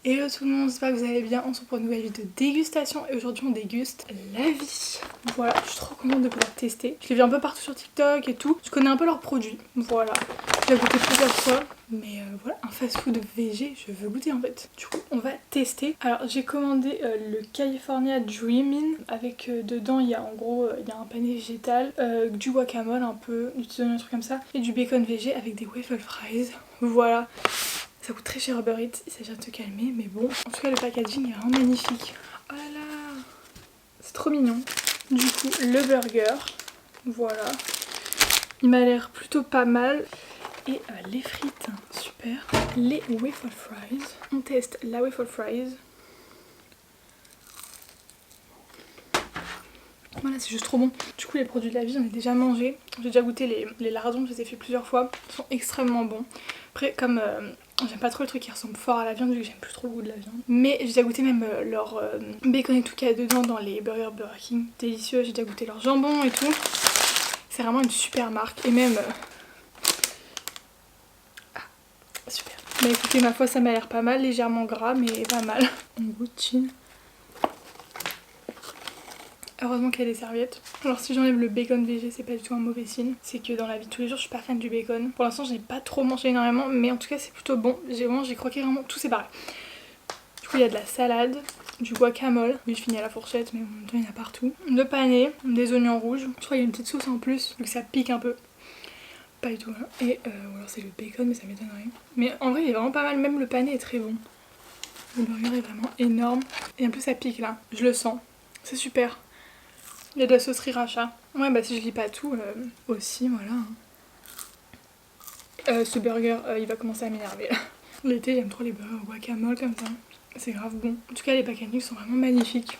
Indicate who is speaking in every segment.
Speaker 1: Hello tout le monde, j'espère que vous allez bien. On se retrouve pour une nouvelle vidéo de dégustation et aujourd'hui on déguste la vie. Voilà, je suis trop contente de pouvoir tester. Je l'ai vu un peu partout sur TikTok et tout. Je connais un peu leurs produits, voilà. Je l'ai goûté plusieurs fois, mais voilà, un fast-food végé, je veux goûter en fait. Du coup, on va tester. Alors j'ai commandé le California Dreamin' avec dedans il y a en gros il y a un panier végétal, du guacamole un peu, du tison, un truc comme ça, et du bacon végé avec des waffle fries. Voilà. Ça coûte très cher Uber Eats, il s'agit de se calmer, mais bon. En tout cas, le packaging est vraiment magnifique. Oh là là, c'est trop mignon. Du coup, le burger, voilà. Il m'a l'air plutôt pas mal. Et les frites, super. Les waffle fries. On teste la waffle fries. Voilà, c'est juste trop bon. Du coup, les produits de la vie, j'en ai déjà mangé. J'ai déjà goûté les lardons, je les ai fait plusieurs fois. Ils sont extrêmement bons. Après, comme j'aime pas trop le truc qui ressemble fort à la viande, vu que j'aime plus trop le goût de la viande. Mais j'ai déjà goûté même leur bacon et tout qu'il y a dedans dans les burgers Burger King. Délicieux, j'ai déjà goûté leur jambon et tout. C'est vraiment une super marque. Et même... super. Bah écoutez, ma foi, ça m'a l'air pas mal. Légèrement gras, mais pas mal. On goûtine. Heureusement qu'il y a des serviettes. Alors si j'enlève le bacon végé, c'est pas du tout un mauvais signe. C'est que dans la vie de tous les jours, je suis pas fan du bacon. Pour l'instant, je n'ai pas trop mangé énormément, mais en tout cas, c'est plutôt bon. J'ai croqué vraiment tout séparé. Du coup, il y a de la salade, du guacamole. Lui, je finis à la fourchette, mais en même temps, il y en a partout. Le pané, des oignons rouges. Je crois qu'il y a une petite sauce en plus, vu que ça pique un peu. Pas du tout, hein. Et ou alors c'est le bacon, mais ça m'étonnerait. Mais en vrai, il est vraiment pas mal. Même le pané est très bon. Le burger est vraiment énorme. Et en plus, ça pique là. Je le sens. C'est super. Il y a de la sauce sriracha. Ouais, bah si je lis pas tout, aussi, voilà. Ce burger, il va commencer à m'énerver là. L'été, j'aime trop les burgers au guacamole comme ça. C'est grave bon. En tout cas, les packaging sont vraiment magnifiques.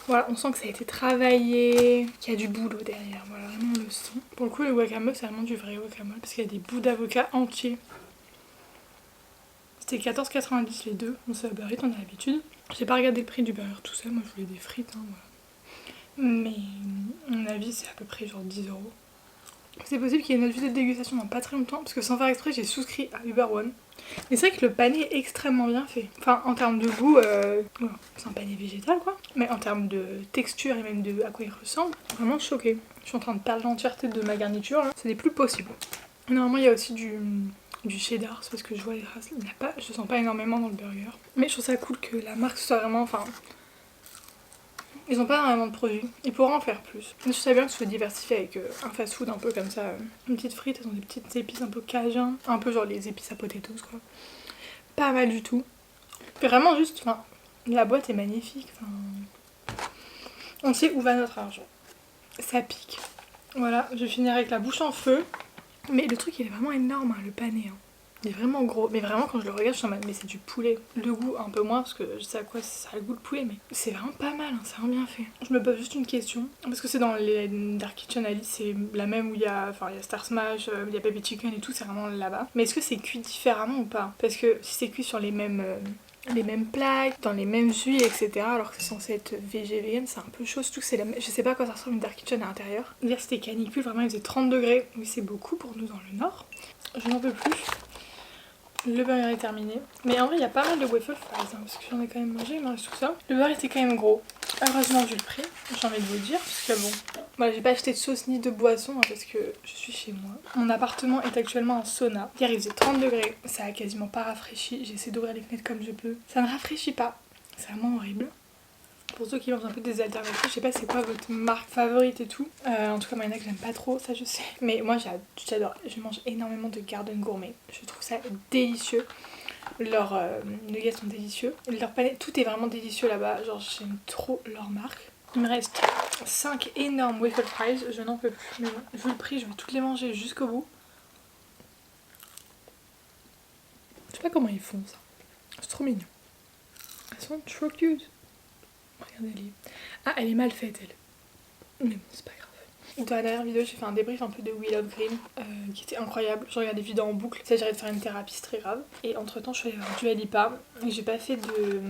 Speaker 1: Voilà, on sent que ça a été travaillé, qu'il y a du boulot derrière. Voilà, vraiment on le sent. Pour le coup, le guacamole, c'est vraiment du vrai guacamole parce qu'il y a des bouts d'avocat entiers. C'était 14,90 les deux. Bon, c'est Uber Eats, on a l'habitude. J'ai pas regardé le prix du burger tout seul. Moi, je voulais des frites, hein, voilà. Mais à mon avis c'est à peu près genre 10 euros. C'est possible qu'il y ait une autre vidéo de dégustation dans pas très longtemps parce que sans faire exprès j'ai souscrit à Uber One. Mais c'est vrai que le panier est extrêmement bien fait. Enfin en termes de goût, c'est un panier végétal quoi. Mais en termes de texture et même de à quoi il ressemble, vraiment choquée. Je suis en train de perdre l'entièreté de ma garniture là. C'est des plus possibles. Normalement il y a aussi du cheddar, c'est parce que je vois les traces. Il n'y a pas, je sens pas énormément dans le burger. Mais je trouve ça cool que la marque soit vraiment, enfin... Ils ont pas énormément de produits, ils pourraient en faire plus. Je sais bien que ce soit diversifié avec un fast food un peu comme ça. Une petite frite, elles ont des petites épices un peu cajun, un peu genre les épices à potatoes quoi. Pas mal du tout. Vraiment juste, enfin, la boîte est magnifique. On sait où va notre argent. Ça pique. Voilà, je finirai avec la bouche en feu. Mais le truc il est vraiment énorme, hein, le pané. Hein. Il est vraiment gros, mais vraiment quand je le regarde je suis en mode mais c'est du poulet. Le goût un peu moins parce que je sais à quoi ça a le goût de poulet, mais c'est vraiment pas mal, hein, c'est vraiment bien fait. Je me pose juste une question, parce que c'est dans les Dark Kitchen Alice, c'est la même où il y a Star Smash, il y a Baby Chicken et tout, c'est vraiment là-bas. Mais est-ce que c'est cuit différemment ou pas? Parce que si c'est cuit sur les mêmes plaques, dans les mêmes huiles, etc. Alors que c'est censé être végé vegan, c'est un peu chaud, surtout que c'est la même... Je sais pas à quoi ça ressemble une Dark Kitchen à l'intérieur. Hier c'était canicule, vraiment il faisait 30 degrés, oui c'est beaucoup pour nous dans le nord. Je n'en peux plus. Le burger est terminé. Mais en vrai, il y a pas mal de waffle fries, hein, parce que j'en ai quand même mangé, il me reste tout ça. Le burger était quand même gros. Heureusement, vu le prix, j'ai envie de vous dire, parce que bon... Voilà, j'ai pas acheté de sauce ni de boisson, hein, parce que je suis chez moi. Mon appartement est actuellement un sauna. Hier, il faisait 30 degrés. Ça a quasiment pas rafraîchi. J'essaie d'ouvrir les fenêtres comme je peux. Ça ne rafraîchit pas. C'est vraiment horrible. Pour ceux qui mangent un peu des alternatives, je sais pas c'est quoi votre marque favorite et tout. En tout cas, moi, il y en a que j'aime pas trop, ça je sais. Mais moi, j'adore. Je mange énormément de Garden Gourmet. Je trouve ça délicieux. Leurs nuggets sont délicieux. Leur palais, tout est vraiment délicieux là-bas. Genre, j'aime trop leur marque. Il me reste 5 énormes waffle fries. Je n'en peux plus. Mais bon, vu le prix, je vais toutes les manger jusqu'au bout. Je sais pas comment ils font ça. C'est trop mignon. Elles sont trop cute. Regardez-les. Ah, elle est mal faite, elle. Mais bon, c'est pas grave. Dans la dernière vidéo, j'ai fait un débrief un peu de We Love Green, qui était incroyable. Je regarde des vidéos en boucle. Ça, j'arrête de faire une thérapie, c'est très grave. Et entre temps, je suis allée voir Dua Lipa. Et j'ai pas fait de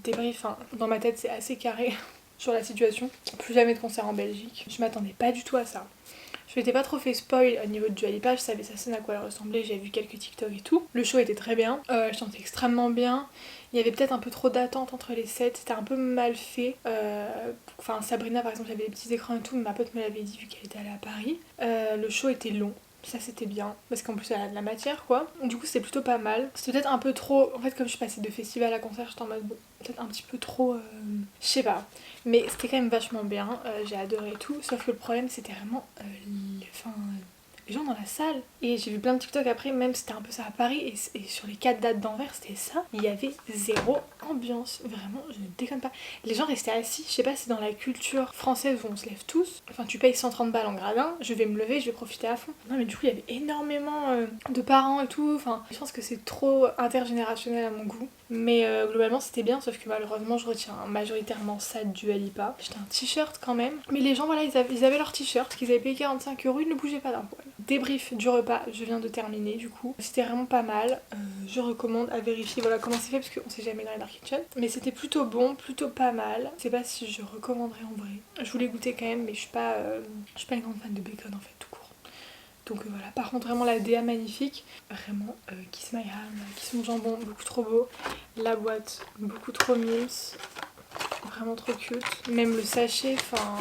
Speaker 1: débrief. Enfin, dans ma tête, c'est assez carré sur la situation. Plus jamais de concert en Belgique. Je m'attendais pas du tout à ça. Je m'étais pas trop fait spoil au niveau de Dua Lipa, je savais sa scène à quoi elle ressemblait, j'avais vu quelques TikTok et tout. Le show était très bien, elle chantait extrêmement bien. Il y avait peut-être un peu trop d'attente entre les sets, c'était un peu mal fait. Enfin, Sabrina par exemple, j'avais les petits écrans et tout, mais ma pote me l'avait dit vu qu'elle était allée à Paris. Le show était long. Ça c'était bien, parce qu'en plus elle a de la matière quoi. Du coup c'était plutôt pas mal. C'était peut-être un peu trop, en fait comme je suis passée de festival à concert, j'étais en mode bon, peut-être un petit peu trop, je sais pas. Mais c'était quand même vachement bien, j'ai adoré et tout. Sauf que le problème c'était vraiment les gens dans la salle. Et j'ai vu plein de TikTok après, même c'était un peu ça à Paris, et sur les 4 dates d'Anvers, c'était ça. Il y avait zéro ambiance, vraiment, je ne déconne pas. Les gens restaient assis, je sais pas si dans la culture française où on se lève tous, enfin tu payes 130 balles en gradin, je vais me lever, je vais profiter à fond. Non mais du coup il y avait énormément de parents et tout, enfin je pense que c'est trop intergénérationnel à mon goût. Mais globalement c'était bien, sauf que malheureusement je retiens majoritairement ça de Dua Lipa. J'étais un t-shirt quand même, mais les gens voilà ils avaient leur t-shirt qu'ils avaient payé 45 €, ils ne bougeaient pas d'un poil. Débrief du repas, je viens de terminer du coup. C'était vraiment pas mal, je recommande à vérifier voilà comment c'est fait parce qu'on sait jamais dans les dark kitchen. Mais c'était plutôt bon, plutôt pas mal. Je sais pas si je recommanderais en vrai. Je voulais goûter quand même mais je suis pas une grande fan de bacon en fait tout court. Donc voilà, par contre vraiment la DA magnifique, vraiment Kiss My Ham, Kiss Mon Jambon, beaucoup trop beau. La boîte, beaucoup trop mimes, vraiment trop cute. Même le sachet, enfin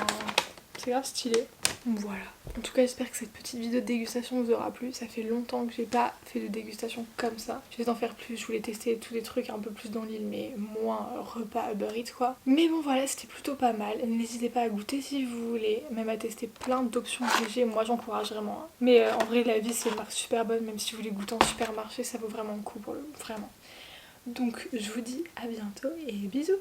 Speaker 1: c'est grave stylé. Voilà. En tout cas j'espère que cette petite vidéo de dégustation vous aura plu. Ça fait longtemps que j'ai pas fait de dégustation comme ça. Je vais en faire plus, je voulais tester tous les trucs un peu plus dans l'île mais moins repas Uber Eats quoi. Mais bon voilà, c'était plutôt pas mal. N'hésitez pas à goûter si vous voulez, même à tester plein d'options VG, moi j'encourage vraiment. Mais en vrai la vie c'est une marque super bonne, même si vous voulez goûter en supermarché ça vaut vraiment le coup pour le... vraiment. Donc je vous dis à bientôt et bisous.